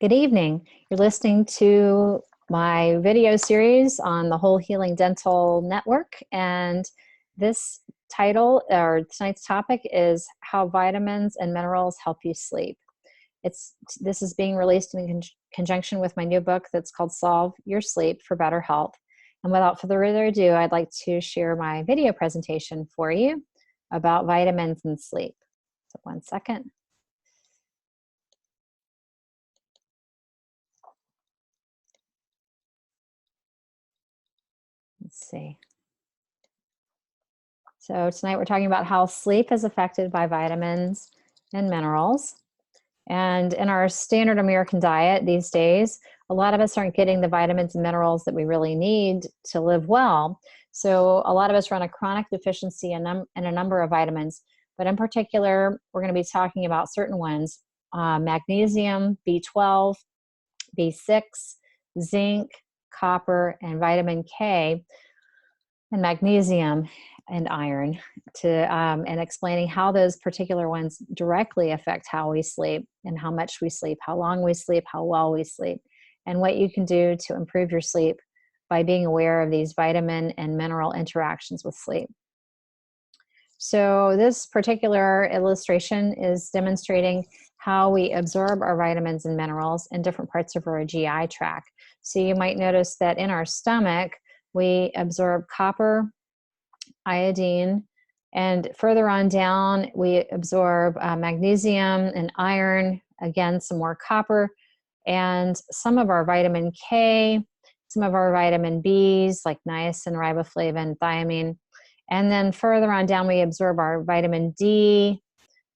Good evening. You're listening to my video series on the Whole Healing Dental Network, and this title, or tonight's topic, is how vitamins and minerals help you sleep. This is being released in conjunction with my new book that's called Solve Your Sleep for Better Health. And without further ado, I'd like to share my video presentation for you about vitamins and sleep. So 1 second. Let's see. So tonight we're talking about how sleep is affected by vitamins and minerals. And in our standard American diet these days, a lot of us aren't getting the vitamins and minerals that we really need to live well. So a lot of us run a chronic deficiency in a number of vitamins, but in particular, we're going to be talking about certain ones: magnesium, B12, B6, zinc, copper, and vitamin K, and magnesium and iron, and explaining how those particular ones directly affect how we sleep and how much we sleep, how long we sleep, how well we sleep, and what you can do to improve your sleep by being aware of these vitamin and mineral interactions with sleep. So this particular illustration is demonstrating how we absorb our vitamins and minerals in different parts of our GI tract. So you might notice that in our stomach, we absorb copper, iodine, and further on down, we absorb magnesium and iron, again, some more copper, and some of our vitamin K, some of our vitamin Bs, like niacin, riboflavin, thiamine. And then further on down, we absorb our vitamin D,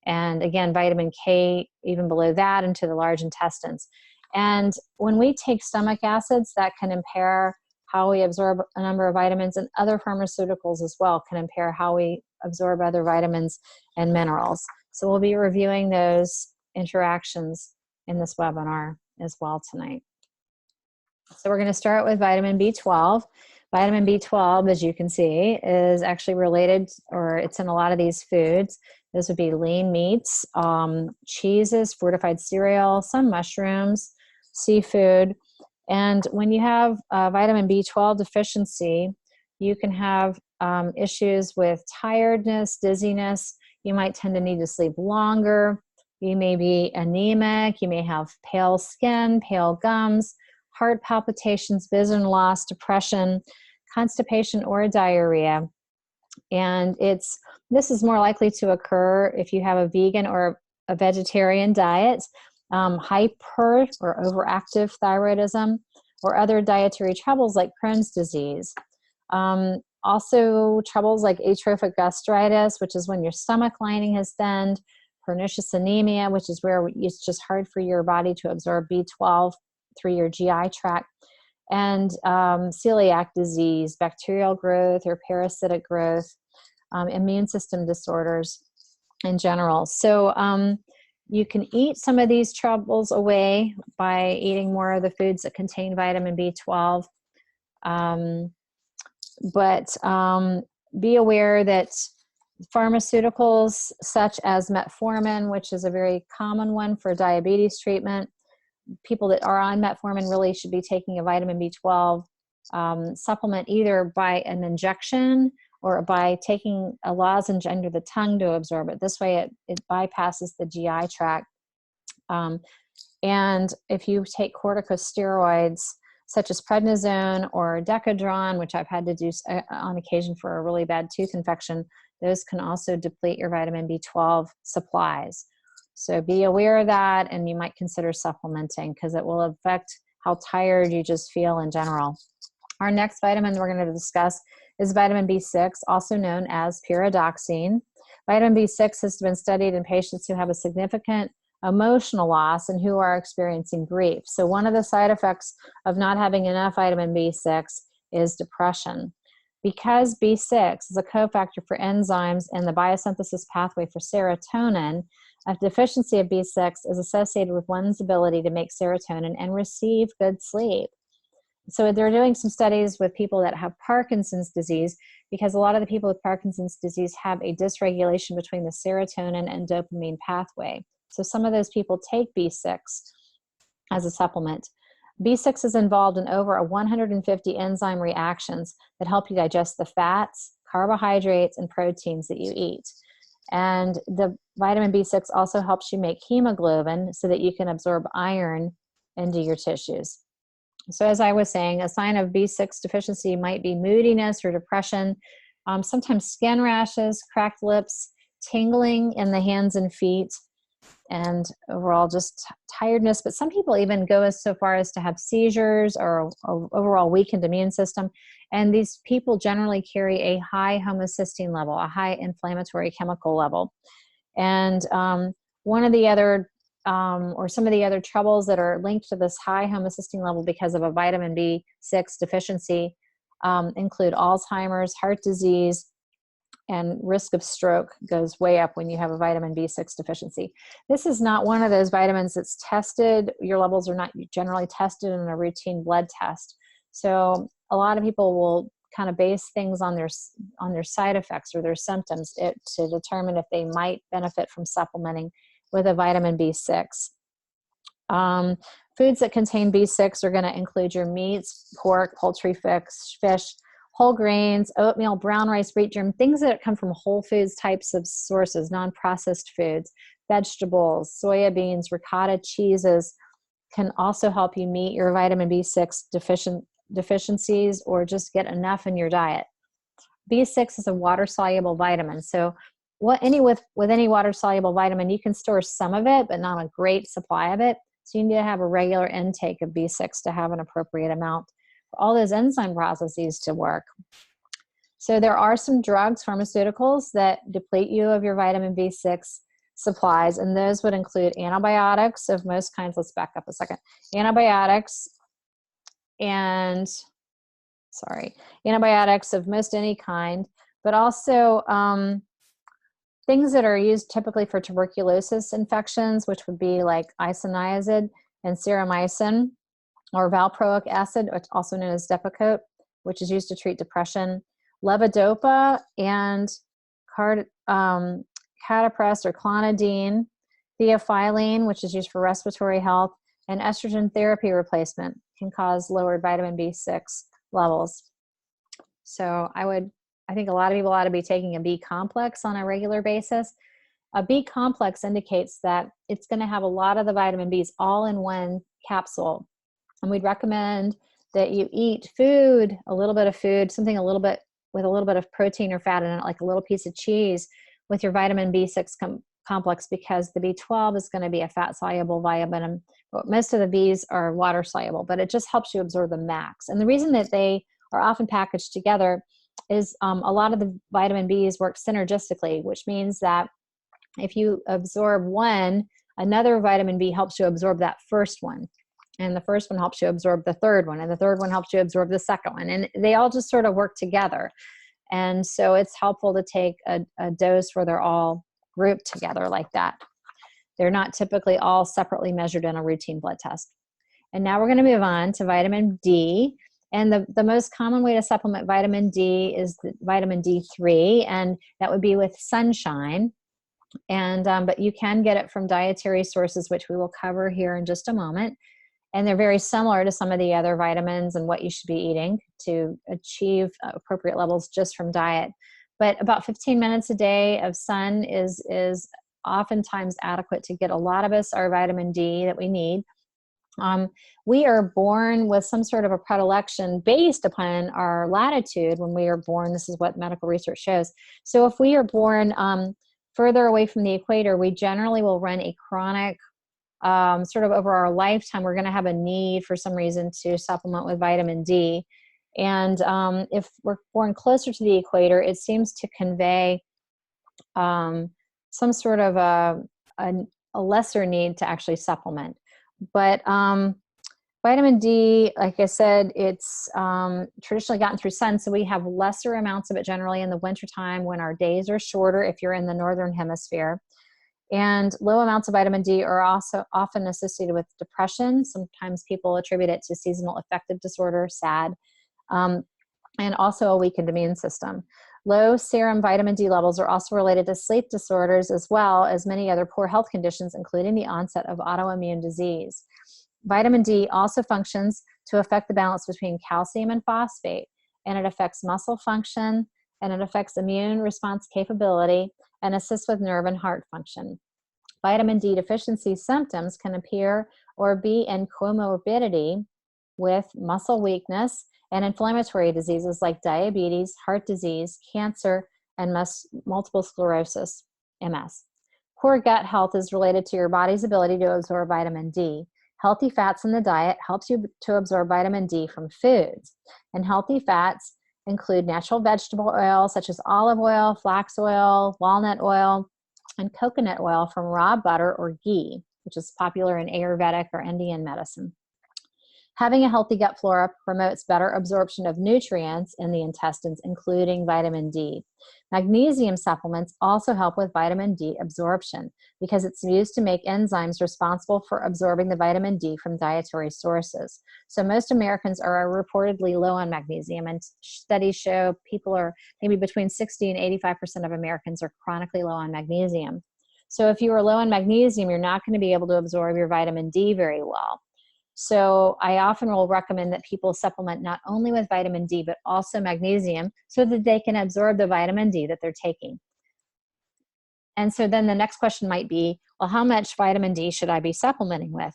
and again, vitamin K, even below that, into the large intestines. And when we take stomach acids, that can impair how we absorb a number of vitamins, and other pharmaceuticals as well can impair how we absorb other vitamins and minerals. So we'll be reviewing those interactions in this webinar as well tonight. So we're going to start with vitamin B12. Vitamin B12, as you can see, is actually related, or it's in a lot of these foods. Those would be lean meats, cheeses, fortified cereal, some mushrooms, seafood. And when you have vitamin B12 deficiency, you can have issues with tiredness, dizziness. You might tend to need to sleep longer. You may be anemic. You may have pale skin, pale gums, heart palpitations, vision loss, depression, constipation, or diarrhea. And this is more likely to occur if you have a vegan or a vegetarian diet, hyper or overactive thyroidism, or other dietary troubles like Crohn's disease. Also troubles like atrophic gastritis, which is when your stomach lining has thinned, pernicious anemia, which is where it's just hard for your body to absorb B12 through your GI tract, and celiac disease, bacterial growth or parasitic growth, immune system disorders in general. So you can eat some of these troubles away by eating more of the foods that contain vitamin B12. But be aware that pharmaceuticals such as metformin, which is a very common one for diabetes treatment, people that are on metformin really should be taking a vitamin B12 supplement either by an injection or by taking a lozenge under the tongue to absorb it. This way it bypasses the GI tract. And if you take corticosteroids such as prednisone or decadron, which I've had to do on occasion for a really bad tooth infection, those can also deplete your vitamin B12 supplies. So be aware of that, and you might consider supplementing because it will affect how tired you just feel in general. Our next vitamin we're going to discuss is vitamin B6, also known as pyridoxine. Vitamin B6 has been studied in patients who have a significant emotional loss and who are experiencing grief. So one of the side effects of not having enough vitamin B6 is depression. Because B6 is a cofactor for enzymes in the biosynthesis pathway for serotonin, a deficiency of B6 is associated with one's ability to make serotonin and receive good sleep. So they're doing some studies with people that have Parkinson's disease, because a lot of the people with Parkinson's disease have a dysregulation between the serotonin and dopamine pathway. So some of those people take B6 as a supplement. B6 is involved in over 150 enzyme reactions that help you digest the fats, carbohydrates, and proteins that you eat. And the vitamin B6 also helps you make hemoglobin so that you can absorb iron into your tissues. So as I was saying, a sign of B6 deficiency might be moodiness or depression, sometimes skin rashes, cracked lips, tingling in the hands and feet, and overall just tiredness. But some people even go as so far as to have seizures or overall weakened immune system. And these people generally carry a high homocysteine level, a high inflammatory chemical level. And one of the other, or some of the other troubles that are linked to this high homocysteine level because of a vitamin B6 deficiency include Alzheimer's, heart disease, and risk of stroke goes way up when you have a vitamin B6 deficiency. This is not one of those vitamins that's tested. Your levels are not generally tested in a routine blood test. So a lot of people will kind of base things on their side effects or their symptoms to determine if they might benefit from supplementing with a vitamin B6. Foods that contain B6 are going to include your meats, pork, poultry, fish, whole grains, oatmeal, brown rice, wheat germ, things that come from whole foods types of sources, non-processed foods, vegetables, soya beans, ricotta cheeses can also help you meet your vitamin B6 deficiencies or just get enough in your diet. B6 is a water-soluble vitamin. So with any water-soluble vitamin, you can store some of it, but not a great supply of it. So you need to have a regular intake of B6 to have an appropriate amount for all those enzyme processes to work. So there are some drugs, pharmaceuticals, that deplete you of your vitamin B6 supplies, and those would include antibiotics of most kinds. Let's back up a second. Antibiotics of most any kind, but also things that are used typically for tuberculosis infections, which would be like isoniazid and ceramycin, or valproic acid, also known as Depakote, which is used to treat depression, levodopa and cataprest or clonidine, theophylline, which is used for respiratory health, and estrogen therapy replacement can cause lowered vitamin B6 levels. So I think a lot of people ought to be taking a B complex on a regular basis. A B complex indicates that it's going to have a lot of the vitamin Bs all in one capsule. And we'd recommend that you eat food, a little bit of food, something a little bit with a little bit of protein or fat in it, like a little piece of cheese with your vitamin B6 complex, because the B12 is going to be a fat-soluble vitamin. Most of the Bs are water-soluble, but it just helps you absorb the max. And the reason that they are often packaged together is a lot of the vitamin Bs work synergistically, which means that if you absorb one, another vitamin B helps you absorb that first one. And the first one helps you absorb the third one, and the third one helps you absorb the second one. And they all just sort of work together. And so it's helpful to take a dose where they're all grouped together like that. They're not typically all separately measured in a routine blood test. And now we're going to move on to vitamin D. And the most common way to supplement vitamin D is the vitamin D3, and that would be with sunshine. And but you can get it from dietary sources, which we will cover here in just a moment. And they're very similar to some of the other vitamins and what you should be eating to achieve appropriate levels just from diet. But about 15 minutes a day of sun is oftentimes adequate to get a lot of us our vitamin D that we need. We are born with some sort of a predilection based upon our latitude when we are born. This is what medical research shows. So if we are born further away from the equator, we generally will run a chronic sort of over our lifetime, we're going to have a need for some reason to supplement with vitamin D. And if we're born closer to the equator, it seems to convey some sort of a lesser need to actually supplement. But vitamin D, like I said, it's traditionally gotten through sun, so we have lesser amounts of it generally in the wintertime when our days are shorter if you're in the northern hemisphere. And low amounts of vitamin D are also often associated with depression. Sometimes people attribute it to seasonal affective disorder, SAD, and also a weakened immune system. Low serum vitamin D levels are also related to sleep disorders as well as many other poor health conditions, including the onset of autoimmune disease. Vitamin D also functions to affect the balance between calcium and phosphate, and it affects muscle function, and it affects immune response capability, and assists with nerve and heart function. Vitamin D deficiency symptoms can appear or be in comorbidity with muscle weakness and inflammatory diseases like diabetes, heart disease, cancer, and multiple sclerosis, MS. Poor gut health is related to your body's ability to absorb vitamin D. Healthy fats in the diet helps you to absorb vitamin D from foods. And healthy fats include natural vegetable oil such as olive oil, flax oil, walnut oil, and coconut oil from raw butter or ghee, which is popular in Ayurvedic or Indian medicine. Having a healthy gut flora promotes better absorption of nutrients in the intestines, including vitamin D. Magnesium supplements also help with vitamin D absorption because it's used to make enzymes responsible for absorbing the vitamin D from dietary sources. So most Americans are reportedly low on magnesium, and studies show people are maybe between 60 and 85% of Americans are chronically low on magnesium. So if you are low on magnesium, you're not going to be able to absorb your vitamin D very well. So I often will recommend that people supplement not only with vitamin D, but also magnesium so that they can absorb the vitamin D that they're taking. And so then the next question might be, well, how much vitamin D should I be supplementing with?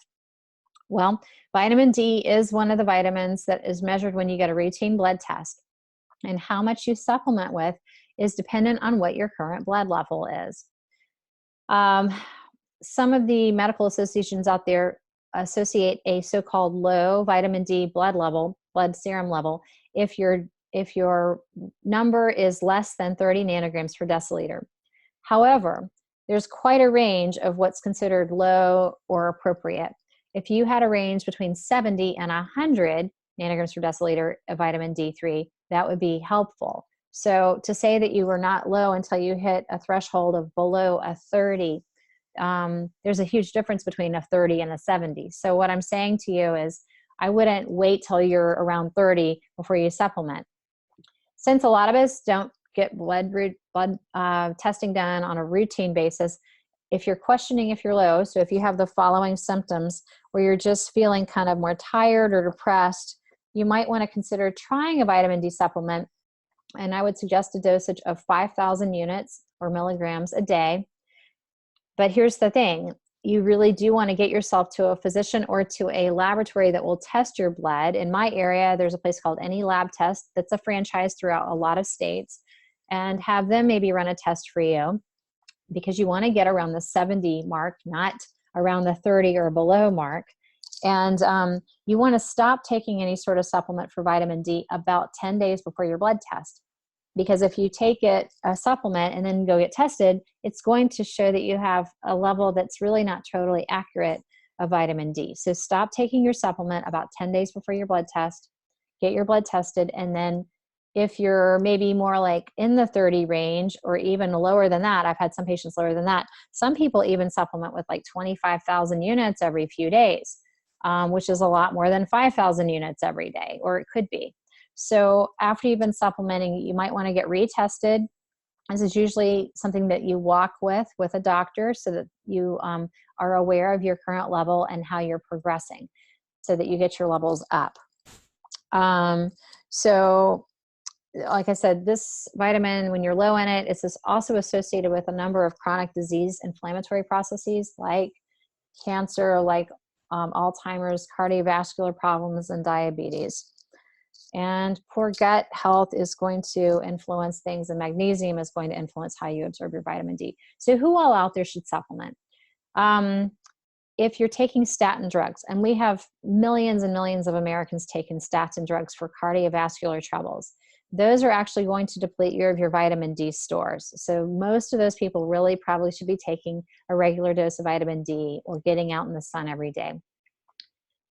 Well, vitamin D is one of the vitamins that is measured when you get a routine blood test. And how much you supplement with is dependent on what your current blood level is. Some of the medical associations out there associate a so-called low vitamin D blood serum level, if your number is less than 30 nanograms per deciliter. However, there's quite a range of what's considered low or appropriate. If you had a range between 70 and 100 nanograms per deciliter of vitamin D3, that would be helpful. So to say that you were not low until you hit a threshold of below a 30, there's a huge difference between a 30 and a 70. So what I'm saying to you is I wouldn't wait till you're around 30 before you supplement. Since a lot of us don't get blood testing done on a routine basis, if you're questioning if you're low, so if you have the following symptoms where you're just feeling kind of more tired or depressed, you might want to consider trying a vitamin D supplement. And I would suggest a dosage of 5,000 units or milligrams a day. But here's the thing, you really do want to get yourself to a physician or to a laboratory that will test your blood. In my area, there's a place called Any Lab Test that's a franchise throughout a lot of states, and have them maybe run a test for you because you want to get around the 70 mark, not around the 30 or below mark. And you want to stop taking any sort of supplement for vitamin D about 10 days before your blood test. Because if you take a supplement and then go get tested, it's going to show that you have a level that's really not totally accurate of vitamin D. So stop taking your supplement about 10 days before your blood test, get your blood tested, and then if you're maybe more like in the 30 range or even lower than that, I've had some patients lower than that. Some people even supplement with like 25,000 units every few days, which is a lot more than 5,000 units every day, or it could be. So after you've been supplementing, you might want to get retested. This is usually something that you walk with a doctor so that you are aware of your current level and how you're progressing so that you get your levels up. So like I said, this vitamin, when you're low in it, it's also associated with a number of chronic disease inflammatory processes like cancer, like Alzheimer's, cardiovascular problems, and diabetes. And poor gut health is going to influence things, and magnesium is going to influence how you absorb your vitamin D. So who all out there should supplement? If you're taking statin drugs, and we have millions and millions of Americans taking statin drugs for cardiovascular troubles, those are actually going to deplete your vitamin D stores. So most of those people really probably should be taking a regular dose of vitamin D or getting out in the sun every day.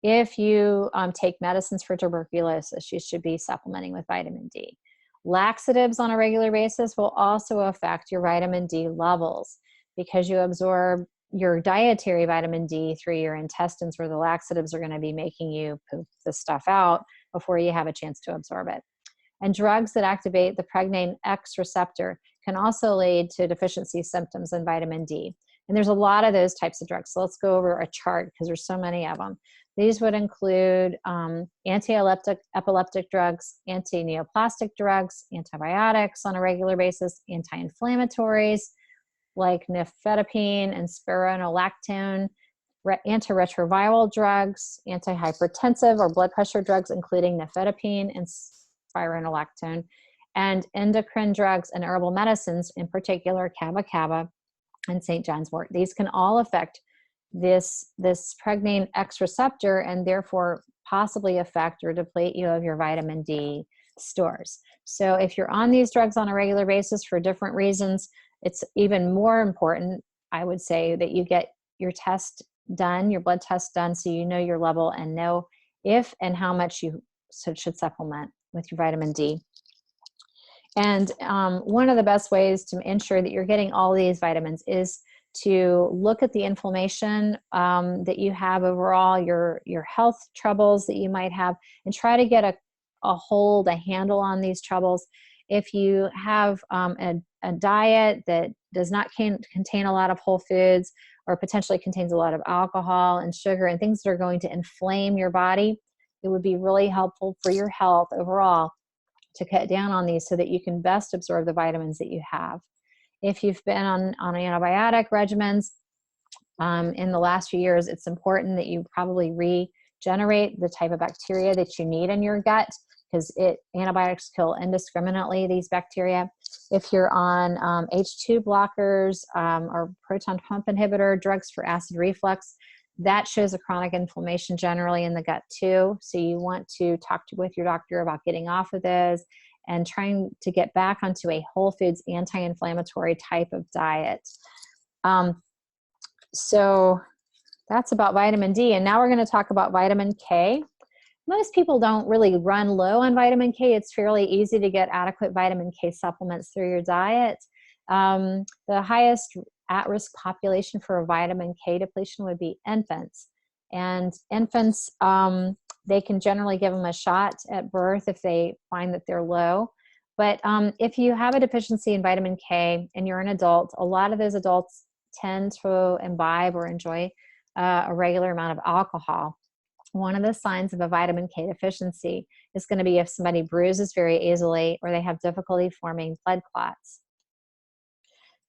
If you take medicines for tuberculosis, you should be supplementing with vitamin D. Laxatives on a regular basis will also affect your vitamin D levels because you absorb your dietary vitamin D through your intestines, where the laxatives are going to be making you poop the stuff out before you have a chance to absorb it. And drugs that activate the pregnein X receptor can also lead to deficiency symptoms in vitamin D. And there's a lot of those types of drugs. So let's go over a chart because there's so many of them. These would include anti-epileptic drugs, anti-neoplastic drugs, antibiotics on a regular basis, anti-inflammatories like nifedipine and spironolactone, antiretroviral drugs, antihypertensive or blood pressure drugs, including nifedipine and spironolactone, and endocrine drugs and herbal medicines, in particular kava and St. John's wort. These can all affect this pregnane X receptor and therefore possibly affect or deplete you of your vitamin D stores. So if you're on these drugs on a regular basis for different reasons, it's even more important, I would say, that you get your test done, your blood test done, so you know your level and know if and how much you should supplement with your vitamin D. And one of the best ways to ensure that you're getting all these vitamins is to look at the inflammation that you have overall, your health troubles that you might have, and try to get a handle on these troubles. If you have a diet that does not contain a lot of whole foods, or potentially contains a lot of alcohol and sugar and things that are going to inflame your body, it would be really helpful for your health overall to cut down on these so that you can best absorb the vitamins that you have. If you've been on antibiotic regimens in the last few years, it's important that you probably regenerate the type of bacteria that you need in your gut, because antibiotics kill indiscriminately these bacteria. If you're on H2 blockers or proton pump inhibitor drugs for acid reflux, that shows a chronic inflammation generally in the gut too. So you want to talk with your doctor about getting off of those and trying to get back onto a whole foods anti-inflammatory type of diet. So that's about vitamin D. And now we're going to talk about vitamin K. Most people don't really run low on vitamin K. It's fairly easy to get adequate vitamin K supplements through your diet. The highest at-risk population for a vitamin K depletion would be infants. And infants, they can generally give them a shot at birth if they find that they're low. But if you have a deficiency in vitamin K and you're an adult, a lot of those adults tend to imbibe or enjoy a regular amount of alcohol. One of the signs of a vitamin K deficiency is going to be if somebody bruises very easily or they have difficulty forming blood clots.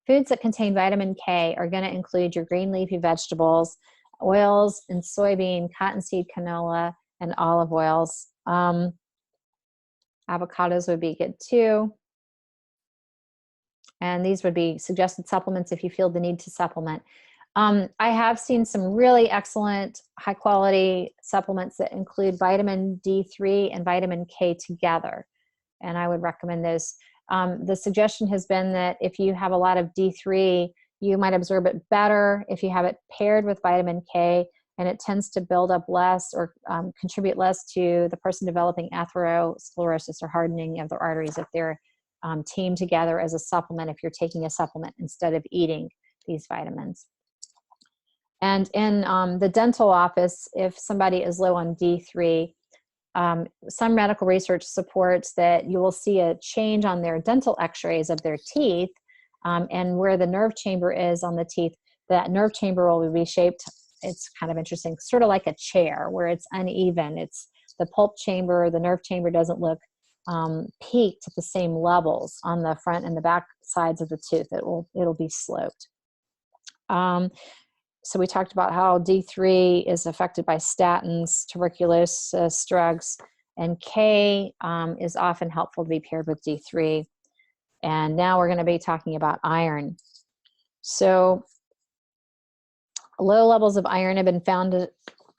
Foods that contain vitamin K are going to include your green leafy vegetables, oils and soybean, cottonseed, canola, and olive oils. Avocados would be good too. And these would be suggested supplements if you feel the need to supplement. I have seen some really excellent high quality supplements that include vitamin D3 and vitamin K together. And I would recommend those. The suggestion has been that if you have a lot of D3, you might absorb it better if you have it paired with vitamin K, and it tends to build up less or contribute less to the person developing atherosclerosis or hardening of the arteries if they're teamed together as a supplement, if you're taking a supplement instead of eating these vitamins. And in the dental office, if somebody is low on D3, some medical research supports that you will see a change on their dental x-rays of their teeth, and where the nerve chamber is on the teeth, that nerve chamber will be shaped, it's kind of interesting, sort of like a chair where it's uneven. It's the pulp chamber, the nerve chamber doesn't look peaked at the same levels on the front and the back sides of the tooth. It'll be sloped. So we talked about how D3 is affected by statins, tuberculosis drugs, and K is often helpful to be paired with D3. And now we're going to be talking about iron. So low levels of iron have been found to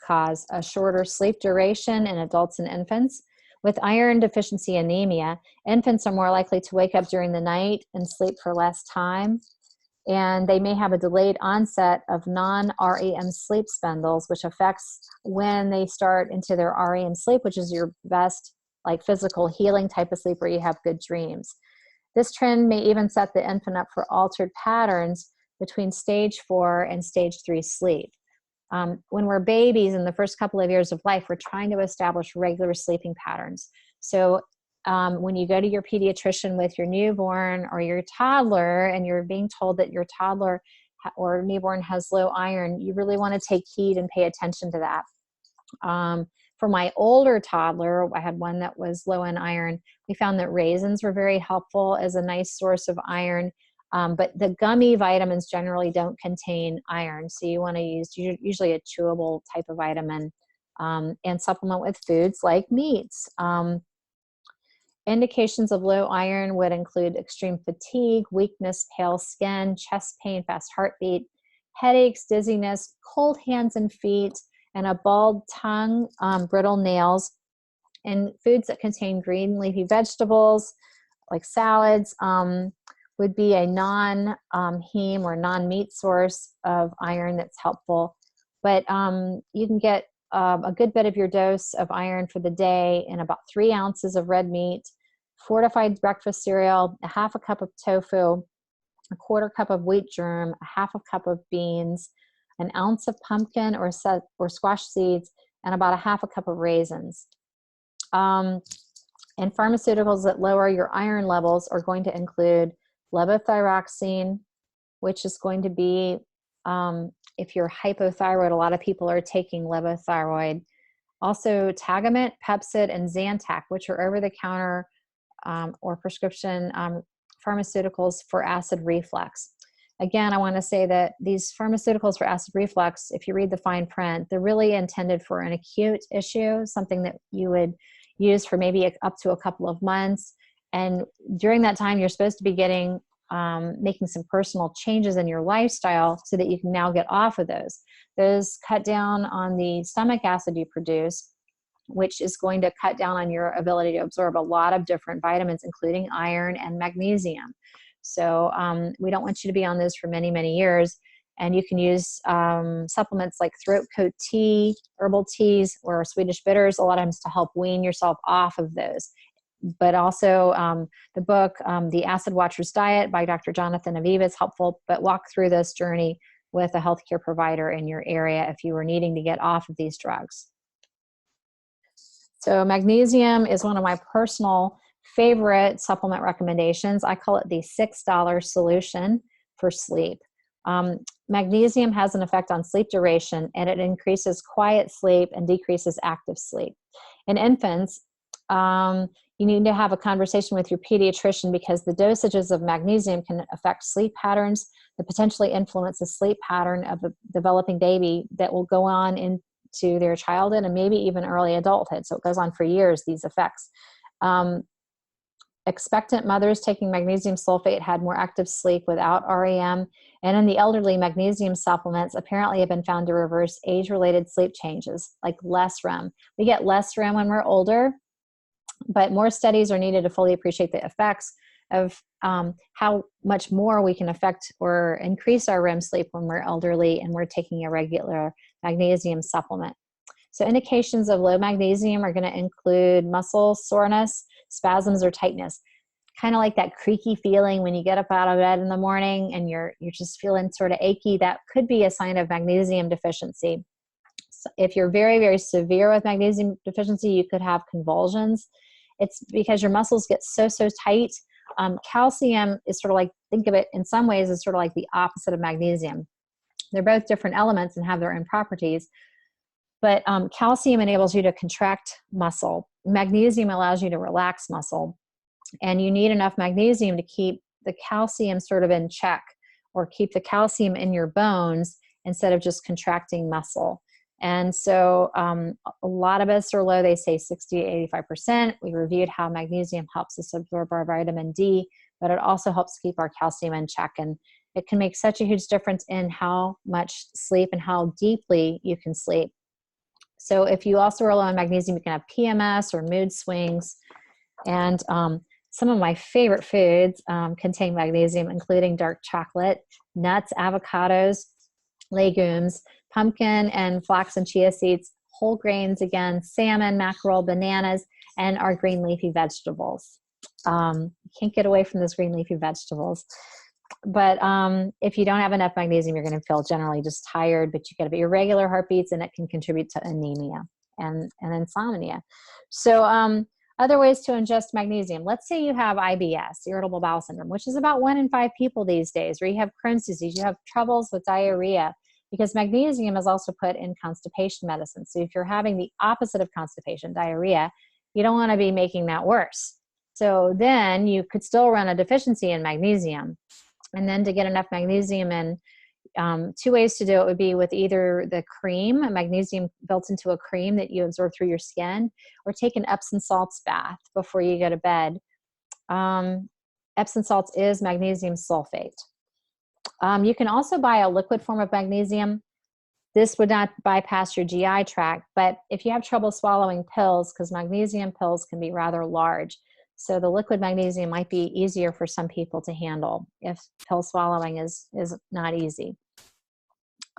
cause a shorter sleep duration in adults and infants. With iron deficiency anemia, infants are more likely to wake up during the night and sleep for less time. And they may have a delayed onset of non-REM sleep spindles, which affects when they start into their REM sleep, which is your best like physical healing type of sleep where you have good dreams. This trend may even set the infant up for altered patterns between stage 4 and stage 3 sleep. When we're babies in the first couple of years of life, we're trying to establish regular sleeping patterns. So when you go to your pediatrician with your newborn or your toddler and you're being told that your toddler or newborn has low iron, you really want to take heed and pay attention to that. For my older toddler, I had one that was low in iron. We found that raisins were very helpful as a nice source of iron. But the gummy vitamins generally don't contain iron. So you want to use usually a chewable type of vitamin, and supplement with foods like meats. Indications of low iron would include extreme fatigue, weakness, pale skin, chest pain, fast heartbeat, headaches, dizziness, cold hands and feet, and a bald tongue, brittle nails. And foods that contain green leafy vegetables like salads would be a non-heme or non-meat source of iron that's helpful. But you can get a good bit of your dose of iron for the day in about 3 ounces of red meat, fortified breakfast cereal, a half a cup of tofu, a quarter cup of wheat germ, a half a cup of beans, an ounce of pumpkin or squash seeds, and about a half a cup of raisins. And pharmaceuticals that lower your iron levels are going to include levothyroxine, which is going to be, if you're hypothyroid, a lot of people are taking levothyroid. Also Tagamet, Pepcid, and Zantac, which are over-the-counter or prescription pharmaceuticals for acid reflux. Again, I want to say that these pharmaceuticals for acid reflux, if you read the fine print, they're really intended for an acute issue, something that you would use for maybe up to a couple of months. And during that time, you're supposed to be getting, making some personal changes in your lifestyle so that you can now get off of those. Those cut down on the stomach acid you produce, which is going to cut down on your ability to absorb a lot of different vitamins, including iron and magnesium. So we don't want you to be on those for many, many years. And you can use supplements like throat coat tea, herbal teas, or Swedish bitters a lot of times to help wean yourself off of those. But also the book, The Acid Watcher's Diet by Dr. Jonathan Aviva is helpful, but walk through this journey with a healthcare provider in your area if you were needing to get off of these drugs. So magnesium is one of my personal favorite supplement recommendations. I call it the $6 solution for sleep. Magnesium has an effect on sleep duration, and it increases quiet sleep and decreases active sleep. In infants, you need to have a conversation with your pediatrician because the dosages of magnesium can affect sleep patterns that potentially influence the sleep pattern of a developing baby that will go on into their childhood and maybe even early adulthood. So it goes on for years, these effects. Expectant mothers taking magnesium sulfate had more active sleep without REM. And in the elderly, magnesium supplements apparently have been found to reverse age-related sleep changes, like less REM. We get less REM when we're older, but more studies are needed to fully appreciate the effects of how much more we can affect or increase our REM sleep when we're elderly and we're taking a regular magnesium supplement. So indications of low magnesium are going to include muscle soreness, spasms, or tightness. Kind of like that creaky feeling when you get up out of bed in the morning and you're just feeling sort of achy. That could be a sign of magnesium deficiency. So if you're very, very severe with magnesium deficiency, you could have convulsions. It's because your muscles get so tight. Calcium is sort of like, think of it in some ways as sort of like the opposite of magnesium. They're both different elements and have their own properties. But calcium enables you to contract muscle. Magnesium allows you to relax muscle. And you need enough magnesium to keep the calcium sort of in check or keep the calcium in your bones instead of just contracting muscle. And so a lot of us are low. They say 60 to 85%. We reviewed how magnesium helps us absorb our vitamin D, but it also helps keep our calcium in check. And it can make such a huge difference in how much sleep and how deeply you can sleep. So if you also are low on magnesium, you can have PMS or mood swings. And some of my favorite foods contain magnesium, including dark chocolate, nuts, avocados, legumes, pumpkin and flax and chia seeds, whole grains again, salmon, mackerel, bananas, and our green leafy vegetables. You can't get away from those green leafy vegetables. But if you don't have enough magnesium, you're going to feel generally just tired, but you get your regular heartbeats, and it can contribute to anemia and insomnia. So Other ways to ingest magnesium. Let's say you have IBS, irritable bowel syndrome, which is about 1 in 5 people these days, or you have Crohn's disease, you have troubles with diarrhea, because magnesium is also put in constipation medicine. So if you're having the opposite of constipation, diarrhea, you don't want to be making that worse. So then you could still run a deficiency in magnesium. And then to get enough magnesium in, 2 ways to do it would be with either the cream, magnesium built into a cream that you absorb through your skin, or take an Epsom salts bath before you go to bed. Epsom salts is magnesium sulfate. You can also buy a liquid form of magnesium. This would not bypass your GI tract, but if you have trouble swallowing pills, because magnesium pills can be rather large, so the liquid magnesium might be easier for some people to handle if pill swallowing is not easy.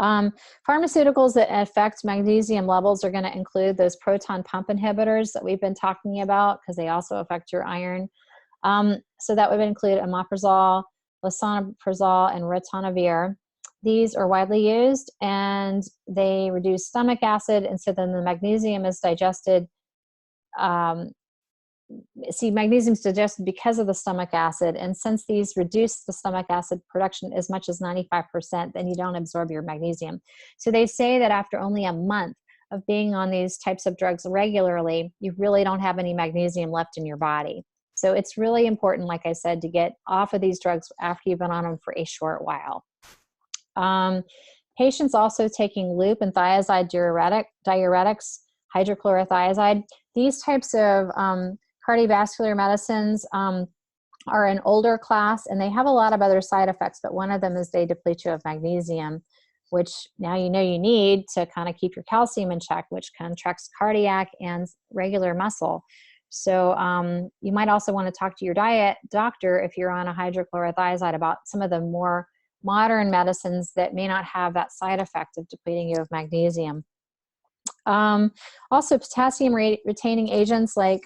Pharmaceuticals that affect magnesium levels are going to include those proton pump inhibitors that we've been talking about, because they also affect your iron. So that would include omeprazole, lansoprazole, and ritonavir. These are widely used, and they reduce stomach acid, and so then the magnesium is digested. Magnesium is digested because of the stomach acid, and since these reduce the stomach acid production as much as 95%, then you don't absorb your magnesium. So they say that after only a month of being on these types of drugs regularly, you really don't have any magnesium left in your body. So it's really important, like I said, to get off of these drugs after you've been on them for a short while. Patients also taking loop and thiazide diuretics, hydrochlorothiazide, these types of cardiovascular medicines are an older class, and they have a lot of other side effects, but one of them is they deplete you of magnesium, which now you know you need to kind of keep your calcium in check, which contracts cardiac and regular muscle. So you might also want to talk to your doctor if you're on a hydrochlorothiazide about some of the more modern medicines that may not have that side effect of depleting you of magnesium. Also, potassium retaining agents like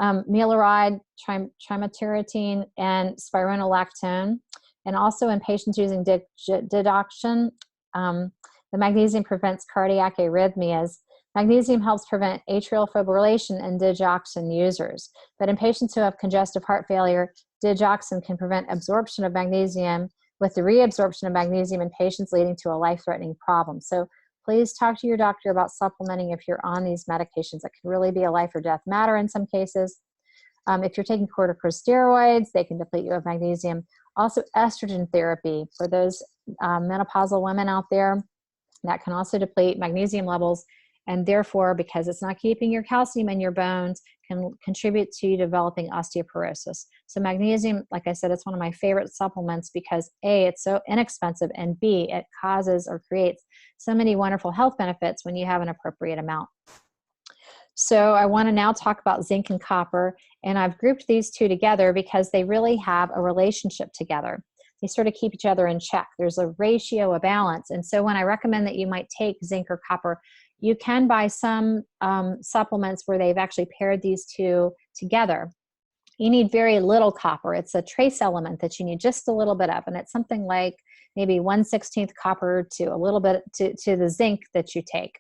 meluride, trimethoprim, and spironolactone, and also in patients using digoxin, the magnesium prevents cardiac arrhythmias. Magnesium helps prevent atrial fibrillation in digoxin users, but in patients who have congestive heart failure, digoxin can prevent absorption of magnesium, with the reabsorption of magnesium in patients leading to a life-threatening problem. So please talk to your doctor about supplementing if you're on these medications. That can really be a life or death matter in some cases. If you're taking corticosteroids, they can deplete you of magnesium. Also, estrogen therapy for those menopausal women out there, that can also deplete magnesium levels, and therefore, because it's not keeping your calcium in your bones, can contribute to you developing osteoporosis. So magnesium, like I said, it's one of my favorite supplements because A, it's so inexpensive, and B, it causes or creates so many wonderful health benefits when you have an appropriate amount. So I want to now talk about zinc and copper, and I've grouped these two together because they really have a relationship together. They sort of keep each other in check. There's a ratio, a balance. And so when I recommend that you might take zinc or copper, you can buy some supplements where they've actually paired these two together. You need very little copper. It's a trace element that you need just a little bit of, and it's something like maybe 1/16 copper to a little bit to the zinc that you take.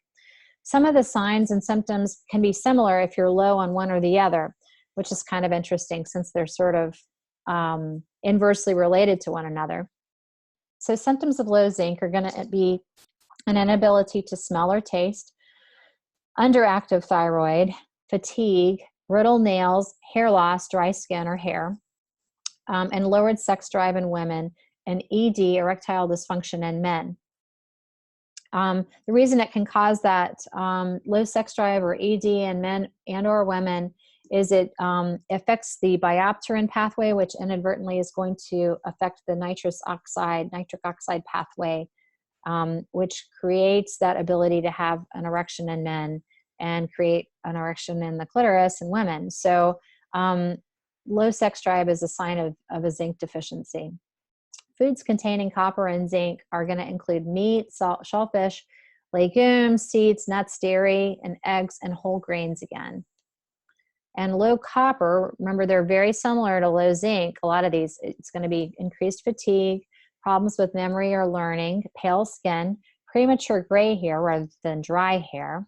Some of the signs and symptoms can be similar if you're low on one or the other, which is kind of interesting since they're sort of inversely related to one another. So symptoms of low zinc are going to be an inability to smell or taste, underactive thyroid, fatigue, brittle nails, hair loss, dry skin or hair, and lowered sex drive in women, and ED, erectile dysfunction in men. The reason it can cause that low sex drive or ED in men and or women is it affects the biopterin pathway, which inadvertently is going to affect the nitric oxide pathway, which creates that ability to have an erection in men and create an erection in the clitoris in women. So low sex drive is a sign of a zinc deficiency. Foods containing copper and zinc are going to include meat, shellfish, legumes, seeds, nuts, dairy, and eggs, and whole grains again. And low copper, remember, they're very similar to low zinc. A lot of these, it's going to be increased fatigue, problems with memory or learning, pale skin, premature gray hair rather than dry hair,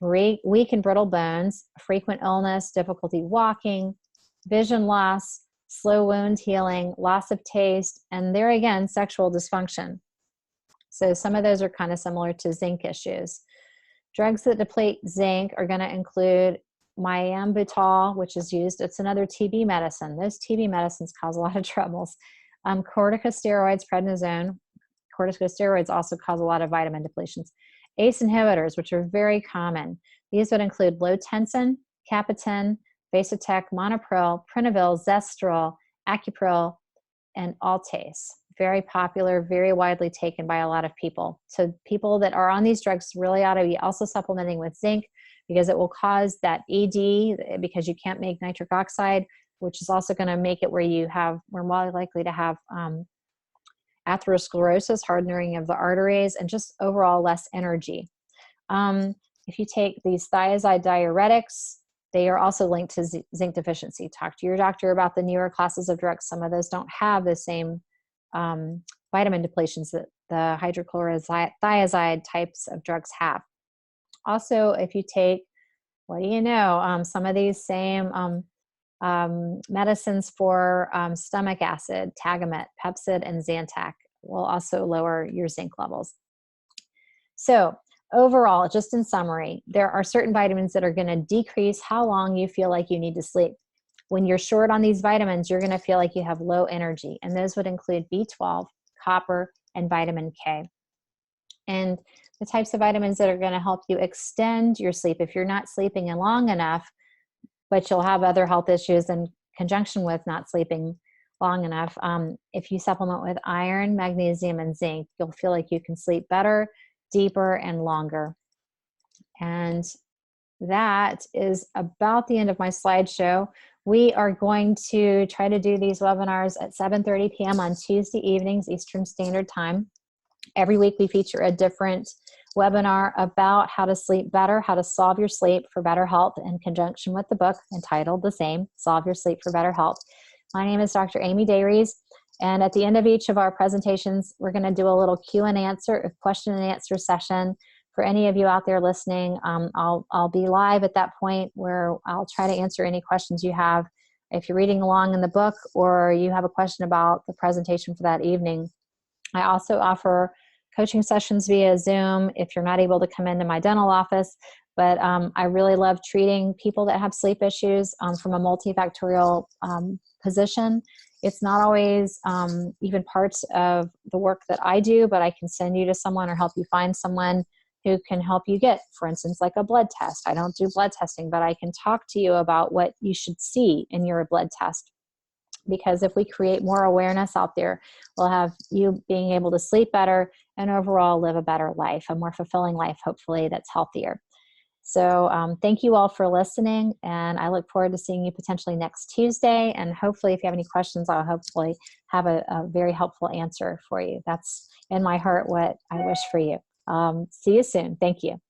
weak and brittle bones, frequent illness, difficulty walking, vision loss, slow wound healing, loss of taste, and there again, sexual dysfunction. So some of those are kind of similar to zinc issues. Drugs that deplete zinc are going to include myambutol, which is used, it's another TB medicine. Those TB medicines cause a lot of troubles. Corticosteroids, prednisone. Corticosteroids also cause a lot of vitamin depletions. ACE inhibitors, which are very common. These would include Lotensin, Capitan, Vasotec, Monopril, Prinavil, Zestril, Acupril, and Altase. Very popular, very widely taken by a lot of people. So people that are on these drugs really ought to be also supplementing with zinc, because it will cause that ED, because you can't make nitric oxide, which is also going to make it where we're more likely to have atherosclerosis, hardening of the arteries, and just overall less energy. If you take these thiazide diuretics, they are also linked to zinc deficiency. Talk to your doctor about the newer classes of drugs. Some of those don't have the same vitamin depletions that the hydrochlorothiazide types of drugs have. Also, if you take, some of these same medicines for stomach acid, Tagamet, Pepcid, and Zantac will also lower your zinc levels. So overall, just in summary, there are certain vitamins that are going to decrease how long you feel like you need to sleep. When you're short on these vitamins, you're going to feel like you have low energy, and those would include B12, copper, and vitamin K. And the types of vitamins that are going to help you extend your sleep, if you're not sleeping in long enough, but you'll have other health issues in conjunction with not sleeping long enough. If you supplement with iron, magnesium, and zinc, you'll feel like you can sleep better, deeper, and longer. And that is about the end of my slideshow. We are going to try to do these webinars at 7:30 p.m. on Tuesday evenings, Eastern Standard Time. Every week we feature a different webinar about how to sleep better, how to solve your sleep for better health, in conjunction with the book entitled the same, Solve Your Sleep for Better Health. My name is Dr. Amy Dayries, and at the end of each of our presentations, we're going to do a little question and answer session. For any of you out there listening, I'll be live at that point where I'll try to answer any questions you have. If you're reading along in the book or you have a question about the presentation for that evening, I also offer coaching sessions via Zoom if you're not able to come into my dental office. But I really love treating people that have sleep issues from a multifactorial position. It's not always even parts of the work that I do, but I can send you to someone or help you find someone who can help you get, for instance, like a blood test. I don't do blood testing, but I can talk to you about what you should see in your blood test. Because if we create more awareness out there, we'll have you being able to sleep better and overall live a better life, a more fulfilling life, hopefully, that's healthier. So thank you all for listening, and I look forward to seeing you potentially next Tuesday. And hopefully, if you have any questions, I'll hopefully have a very helpful answer for you. That's in my heart what I wish for you. See you soon. Thank you.